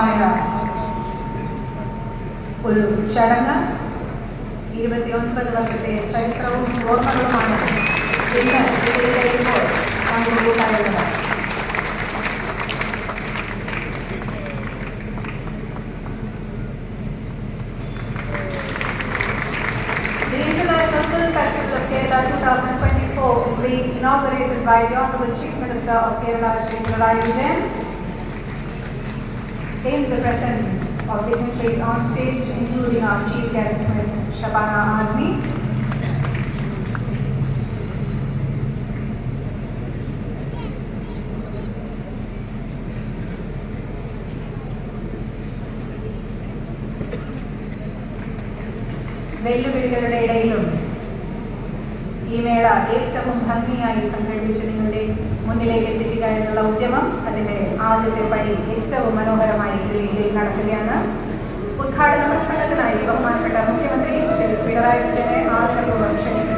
മനോഹരമായ ഒരു ചടങ്ങ്. 29 വർഷത്തെ ചരിത്രവും ഓർമ്മകളുമാണ് ഇന്ന് ഇതിൽ കഴിയുമ്പോൾ പങ്കുകൂട്ടാനുള്ളത്. The International Film Festival of Kerala 2024 is being inaugurated by the Honorable Chief Minister of Kerala, Shri Pinarayi Vijayan, in the presence of dignitaries on stage, including our Chief Guest, Ms. Shabana Azmi. വെല്ലുവിളികളുടെ ഇടയിലും ഈ മേള ഏറ്റവും ഭംഗിയായി സംഘടിപ്പിച്ച് നിങ്ങളുടെ മുന്നിലേക്ക് എത്തിക്കുക എന്നുള്ള ഉദ്യമം അതിന്റെ ആദ്യത്തെ പടി ഏറ്റവും മനോഹരമായി ഈ രീതിയിൽ നടക്കുകയാണ്. ഉദ്ഘാടന പ്രസംഗത്തിനായി ബഹുമാനപ്പെട്ട മുഖ്യമന്ത്രി ശ്രീ പിണറായി വിജയനെ ആദരപൂർവ്വം ക്ഷണിക്കുന്നു.